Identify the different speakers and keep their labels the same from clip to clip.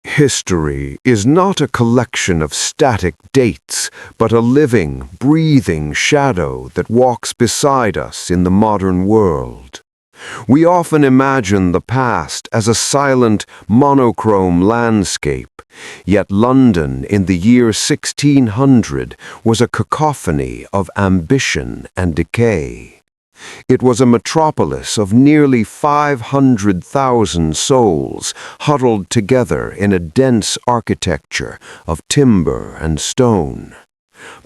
Speaker 1: History is not a collection of static dates, but a living, breathing shadow that walks beside us in the modern world. We often imagine the past as a silent, monochrome landscape, yet London in the year 1600 was a cacophony of ambition and decay. It was a metropolis of nearly 500,000 souls huddled together in a dense architecture of timber and stone.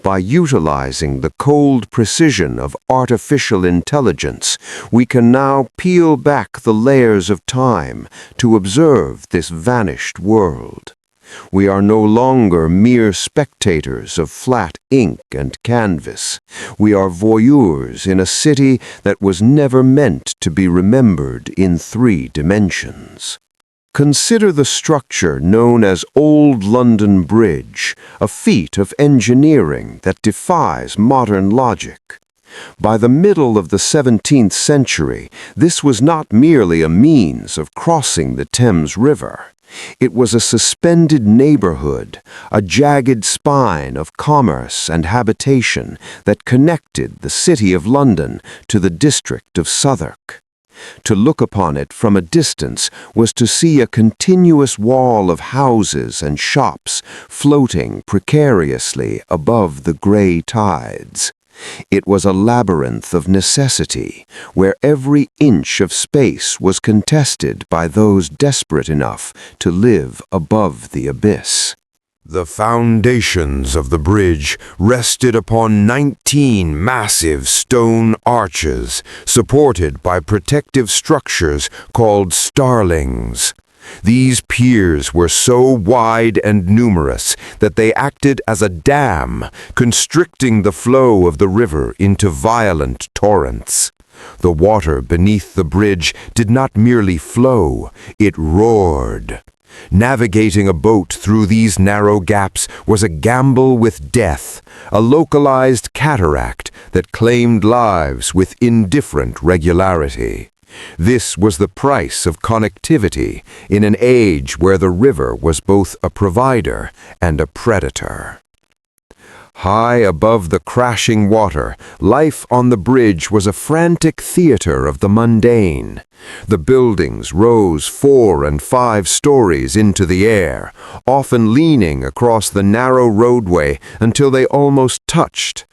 Speaker 1: By utilizing the cold precision of artificial intelligence, we can now peel back the layers of time to observe this vanished world. We are no longer mere spectators of flat ink and canvas. We are voyeurs in a city that was never meant to be remembered in 3 dimensions. Consider the structure known as Old London Bridge, a feat of engineering that defies modern logic. By the middle of the 17th century, this was not merely a means of crossing the Thames River. It was a suspended neighborhood, a jagged spine of commerce and habitation that connected the City of London to the district of Southwark. To look upon it from a distance was to see a continuous wall of houses and shops floating precariously above the gray tides. It was a labyrinth of necessity, where every inch of space was contested by those desperate enough to live above the abyss. The foundations of the bridge rested upon 19 massive stone arches, supported by protective structures called starlings. These piers were so wide and numerous that they acted as a dam, constricting the flow of the river into violent torrents. The water beneath the bridge did not merely flow, it roared. Navigating a boat through these narrow gaps was a gamble with death, a localized cataract that claimed lives with indifferent regularity. This was the price of connectivity in an age where the river was both a provider and a predator. High above the crashing water, life on the bridge was a frantic theater of the mundane. The buildings rose 4 and 5 stories into the air, often leaning across the narrow roadway until they almost touched.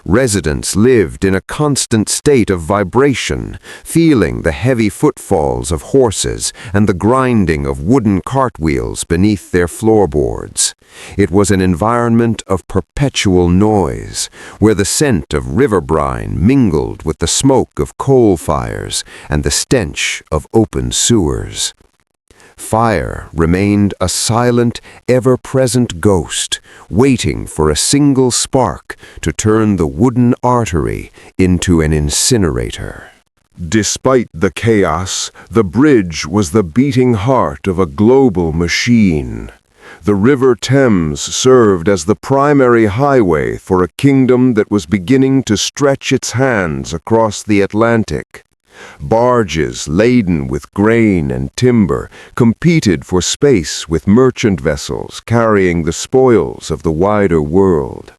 Speaker 1: Residents lived in a constant state of vibration, feeling the heavy footfalls of horses and the grinding of wooden cartwheels beneath their floorboards. It was an environment of perpetual noise, where the scent of river brine mingled with the smoke of coal fires and the stench of open sewers. Fire remained a silent, ever-present ghost, waiting for a single spark to turn the wooden artery into an incinerator. Despite the chaos, the bridge was the beating heart of a global machine. The River Thames served as the primary highway for a kingdom that was beginning to stretch its hands across the Atlantic. Barges laden with grain and timber competed for space with merchant vessels carrying the spoils of the wider world.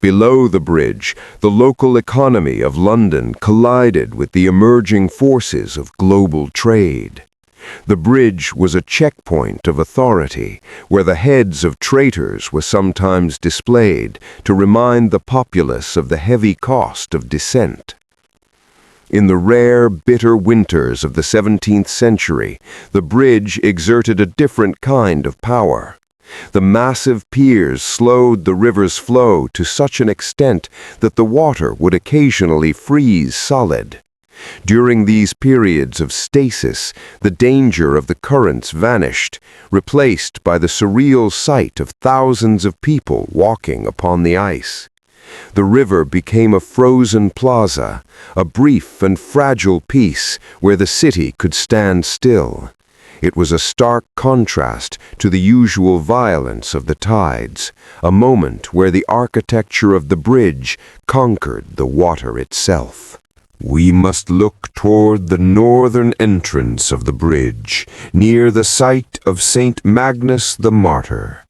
Speaker 1: Below the bridge, the local economy of London collided with the emerging forces of global trade. The bridge was a checkpoint of authority, where the heads of traitors were sometimes displayed to remind the populace of the heavy cost of descent. In the rare, bitter winters of the 17th century, the bridge exerted a different kind of power. The massive piers slowed the river's flow to such an extent that the water would occasionally freeze solid. During these periods of stasis, the danger of the currents vanished, replaced by the surreal sight of thousands of people walking upon the ice. The river became a frozen plaza, a brief and fragile peace where the city could stand still. It was a stark contrast to the usual violence of the tides, a moment where the architecture of the bridge conquered the water itself. We must look toward the northern entrance of the bridge, near the site of St. Magnus the Martyr.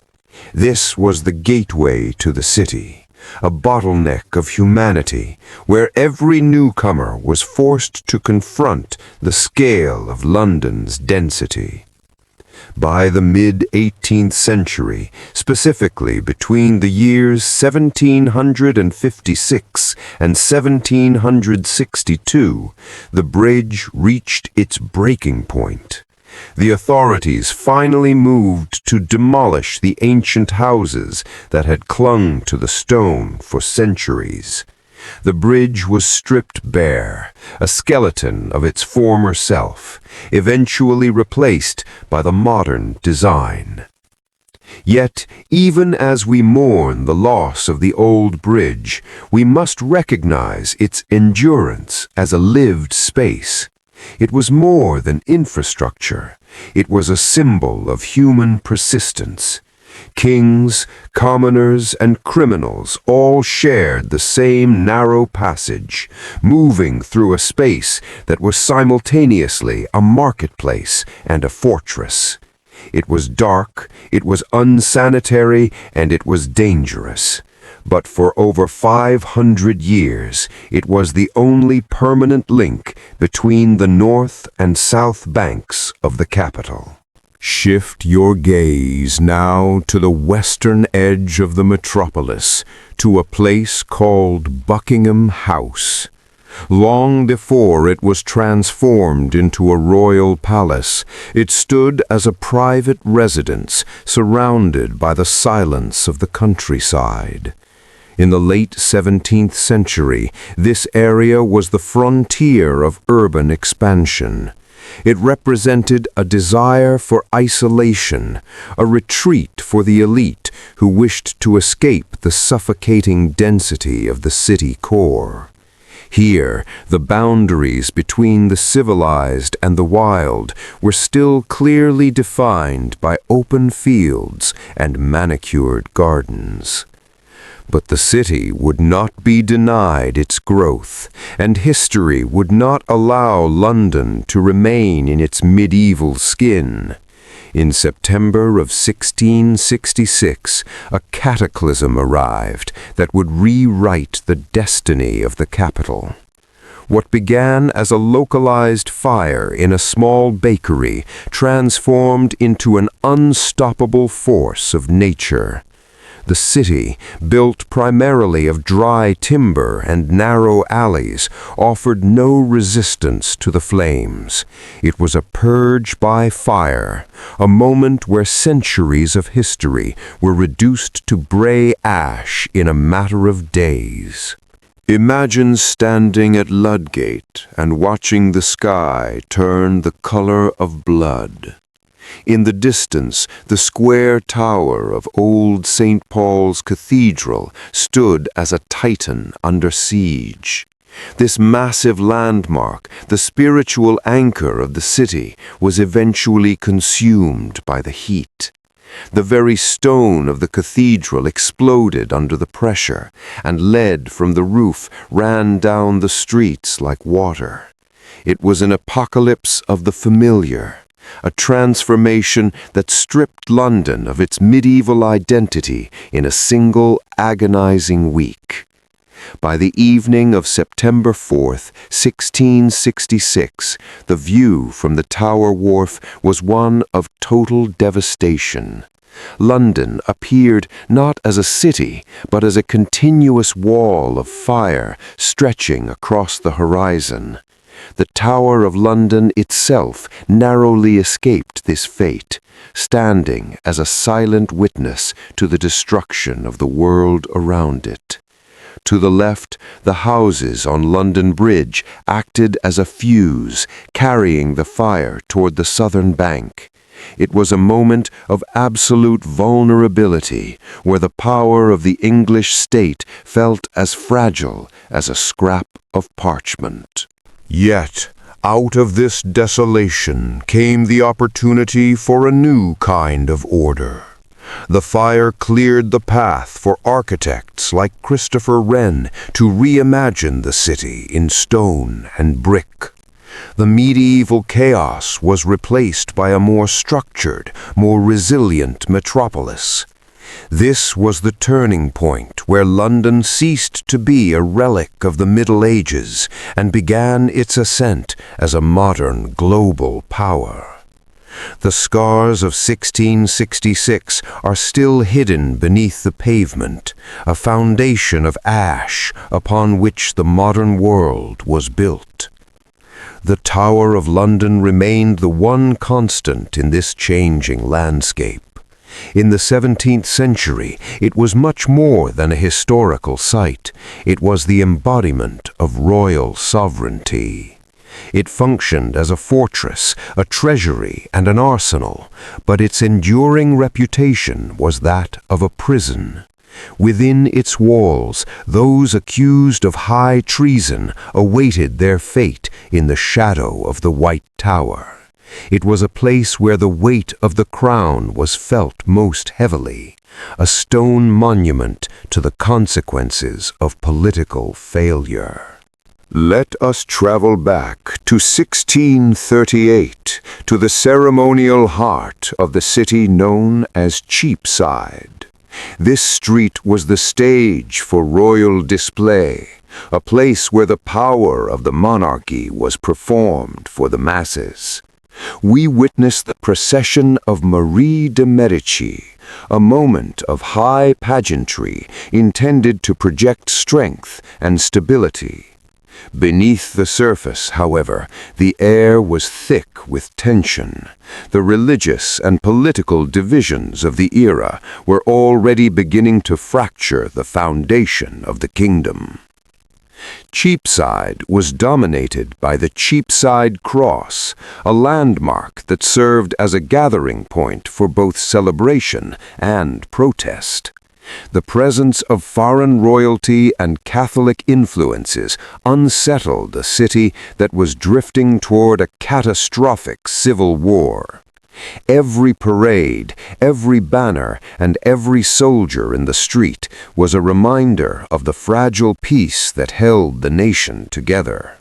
Speaker 1: This was the gateway to the city, a bottleneck of humanity, where every newcomer was forced to confront the scale of London's density. By the mid-18th century, specifically between the years 1756 and 1762, the bridge reached its breaking point. The authorities finally moved to demolish the ancient houses that had clung to the stone for centuries. The bridge was stripped bare, a skeleton of its former self, eventually replaced by the modern design. Yet, even as we mourn the loss of the old bridge, we must recognize its endurance as a lived space. It was more than infrastructure. It was a symbol of human persistence. Kings, commoners, and criminals all shared the same narrow passage, moving through a space that was simultaneously a marketplace and a fortress. It was dark, it was unsanitary, and it was dangerous. But for over 500 years, it was the only permanent link between the north and south banks of the capital. Shift your gaze now to the western edge of the metropolis, to a place called Buckingham House. Long before it was transformed into a royal palace, it stood as a private residence surrounded by the silence of the countryside. In the late 17th century, this area was the frontier of urban expansion. It represented a desire for isolation, a retreat for the elite who wished to escape the suffocating density of the city core. Here, the boundaries between the civilized and the wild were still clearly defined by open fields and manicured gardens. But the city would not be denied its growth, and history would not allow London to remain in its medieval skin. In September of 1666, a cataclysm arrived that would rewrite the destiny of the capital. What began as a localized fire in a small bakery transformed into an unstoppable force of nature. The city, built primarily of dry timber and narrow alleys, offered no resistance to the flames. It was a purge by fire, a moment where centuries of history were reduced to gray ash in a matter of days. Imagine standing at Ludgate and watching the sky turn the color of blood. In the distance, the square tower of old St. Paul's Cathedral stood as a titan under siege. This massive landmark, the spiritual anchor of the city, was eventually consumed by the heat. The very stone of the cathedral exploded under the pressure, and lead from the roof ran down the streets like water. It was an apocalypse of the familiar, a transformation that stripped London of its medieval identity in a single agonizing week. By the evening of September 4th, 1666, the view from the Tower Wharf was one of total devastation. London appeared not as a city, but as a continuous wall of fire stretching across the horizon. The Tower of London itself narrowly escaped this fate, standing as a silent witness to the destruction of the world around it. To the left, the houses on London Bridge acted as a fuse, carrying the fire toward the southern bank. It was a moment of absolute vulnerability, where the power of the English state felt as fragile as a scrap of parchment. Yet, out of this desolation came the opportunity for a new kind of order. The fire cleared the path for architects like Christopher Wren to reimagine the city in stone and brick. The medieval chaos was replaced by a more structured, more resilient metropolis. This was the turning point where London ceased to be a relic of the Middle Ages and began its ascent as a modern global power. The scars of 1666 are still hidden beneath the pavement, a foundation of ash upon which the modern world was built. The Tower of London remained the one constant in this changing landscape. In the 17th century, it was much more than a historical site. It was the embodiment of royal sovereignty. It functioned as a fortress, a treasury, and an arsenal, but its enduring reputation was that of a prison. Within its walls, those accused of high treason awaited their fate in the shadow of the White Tower. It was a place where the weight of the crown was felt most heavily, a stone monument to the consequences of political failure. Let us travel back to 1638, to the ceremonial heart of the city known as Cheapside. This street was the stage for royal display, a place where the power of the monarchy was performed for the masses. We witness the procession of Marie de Medici, a moment of high pageantry intended to project strength and stability. Beneath the surface, however, the air was thick with tension. The religious and political divisions of the era were already beginning to fracture the foundation of the kingdom. Cheapside was dominated by the Cheapside Cross, a landmark that served as a gathering point for both celebration and protest. The presence of foreign royalty and Catholic influences unsettled a city that was drifting toward a catastrophic civil war. Every parade, every banner, and every soldier in the street was a reminder of the fragile peace that held the nation together.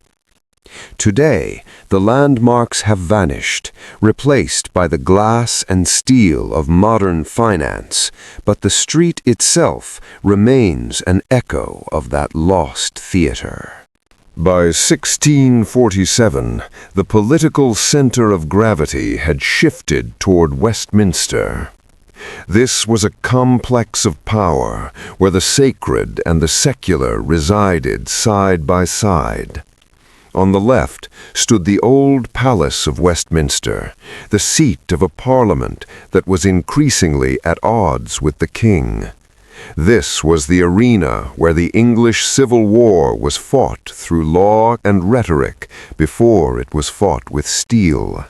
Speaker 1: Today, the landmarks have vanished, replaced by the glass and steel of modern finance, but the street itself remains an echo of that lost theater. By 1647, the political center of gravity had shifted toward Westminster. This was a complex of power where the sacred and the secular resided side by side. On the left stood the old Palace of Westminster, the seat of a parliament that was increasingly at odds with the king. This was the arena where the English Civil War was fought through law and rhetoric before it was fought with steel.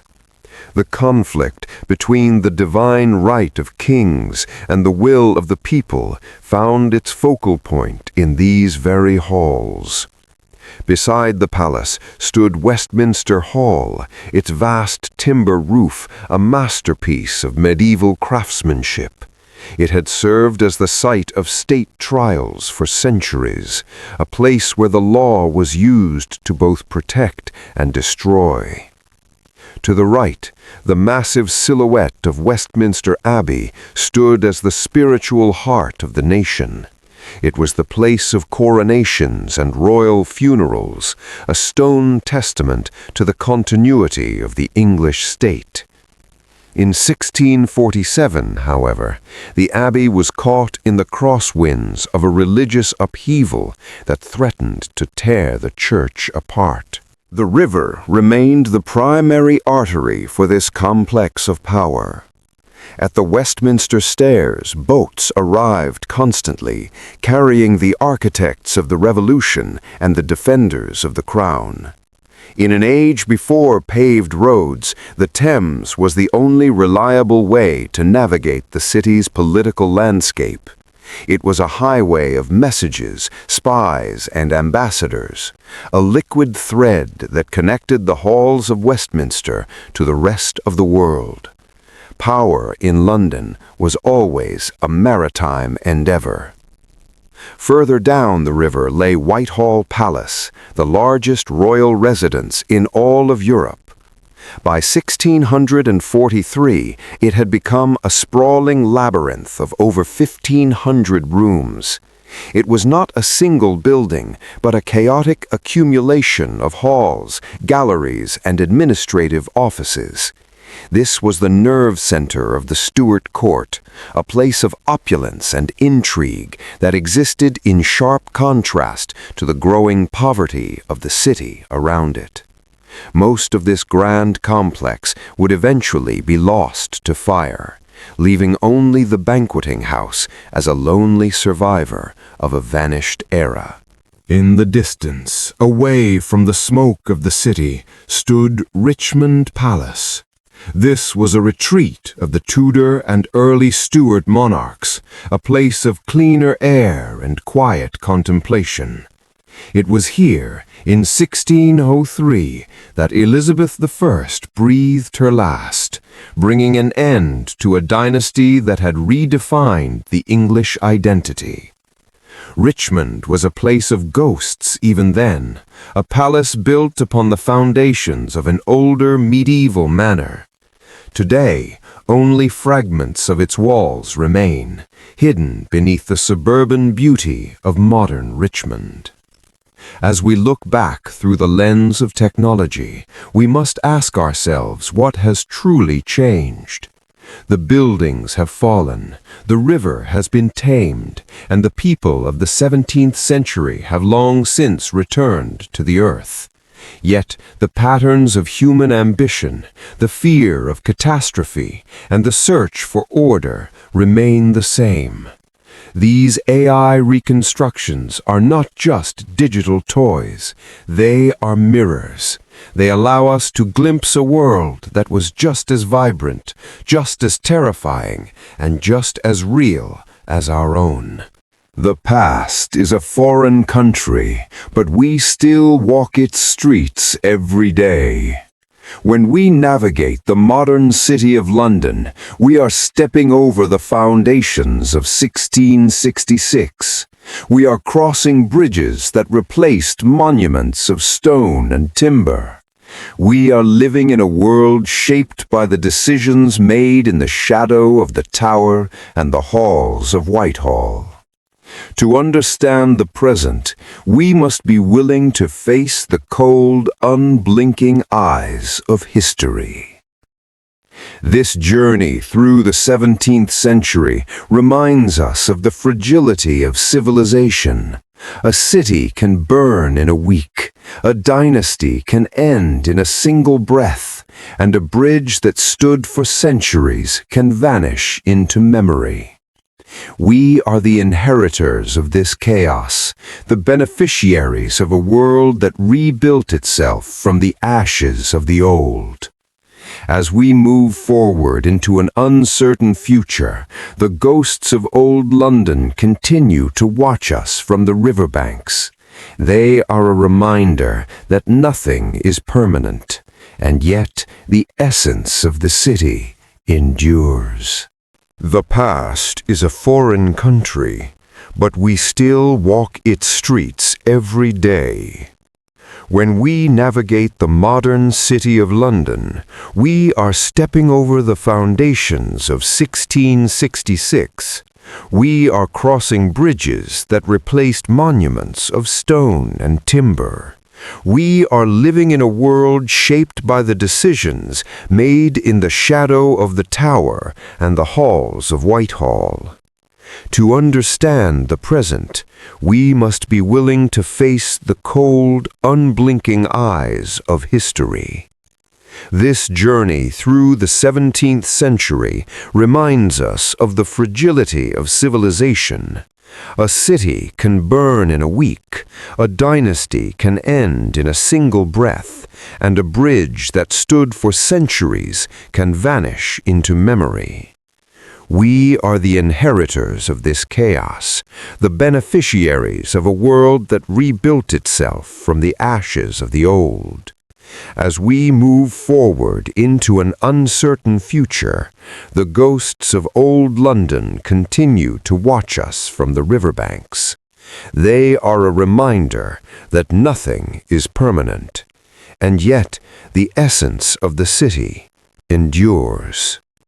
Speaker 1: The conflict between the divine right of kings and the will of the people found its focal point in these very halls. Beside the palace stood Westminster Hall, its vast timber roof a masterpiece of medieval craftsmanship. It had served as the site of state trials for centuries, a place where the law was used to both protect and destroy. To the right, the massive silhouette of Westminster Abbey stood as the spiritual heart of the nation. It was the place of coronations and royal funerals, a stone testament to the continuity of the English state. In 1647, however, the abbey was caught in the crosswinds of a religious upheaval that threatened to tear the church apart. The river remained the primary artery for this complex of power. At the Westminster Stairs, boats arrived constantly, carrying the architects of the Revolution and the defenders of the Crown. In an age before paved roads, the Thames was the only reliable way to navigate the city's political landscape. It was a highway of messages, spies, and ambassadors, a liquid thread that connected the halls of Westminster to the rest of the world. power in London was always a maritime endeavor. Further down the river lay Whitehall Palace, the largest royal residence in all of Europe. By 1643, it had become a sprawling labyrinth of over 1,500 rooms. It was not a single building, but a chaotic accumulation of halls, galleries, and administrative offices. This was the nerve center of the Stuart court, a place of opulence and intrigue that existed in sharp contrast to the growing poverty of the city around it. Most of this grand complex would eventually be lost to fire, leaving only the banqueting house as a lonely survivor of a vanished era. In the distance, away from the smoke of the city, stood Richmond Palace. This was a retreat of the Tudor and early Stuart monarchs, a place of cleaner air and quiet contemplation. It was here, in 1603, that Elizabeth I breathed her last, bringing an end to a dynasty that had redefined the English identity. Richmond was a place of ghosts even then, a palace built upon the foundations of an older medieval manor. Today, only fragments of its walls remain, hidden beneath the suburban beauty of modern Richmond. As we look back through the lens of technology, we must ask ourselves what has truly changed. The buildings have fallen, the river has been tamed, and the people of the 17th century have long since returned to the earth. Yet the patterns of human ambition, the fear of catastrophe, and the search for order remain the same. These AI reconstructions are not just digital toys, they are mirrors. They allow us to glimpse a world that was just as vibrant, just as terrifying, and just as real as our own. The past is a foreign country, but we still walk its streets every day. When we navigate the modern city of London, we are stepping over the foundations of 1666. We are crossing bridges that replaced monuments of stone and timber. We are living in a world shaped by the decisions made in the shadow of the Tower and the halls of Whitehall. To understand the present, we must be willing to face the cold, unblinking eyes of history. This journey through the 17th century reminds us of the fragility of civilization. A city can burn in a week, a dynasty can end in a single breath, and a bridge that stood for centuries can vanish into memory. We are the inheritors of this chaos, the beneficiaries of a world that rebuilt itself from the ashes of the old. As we move forward into an uncertain future, the ghosts of old London continue to watch us from the riverbanks. They are a reminder that nothing is permanent, and yet the essence of the city endures. The past is a foreign country, but we still walk its streets every day. When we navigate the modern city of London, we are stepping over the foundations of 1666. We are crossing bridges that replaced monuments of stone and timber. We are living in a world shaped by the decisions made in the shadow of the Tower and the halls of Whitehall. To understand the present, we must be willing to face the cold, unblinking eyes of history. This journey through the 17th century reminds us of the fragility of civilization. A city can burn in a week, a dynasty can end in a single breath, and a bridge that stood for centuries can vanish into memory. We are the inheritors of this chaos, the beneficiaries of a world that rebuilt itself from the ashes of the old. As we move forward into an uncertain future, the ghosts of old London continue to watch us from the riverbanks. They are a reminder that nothing is permanent, and yet the essence of the city endures.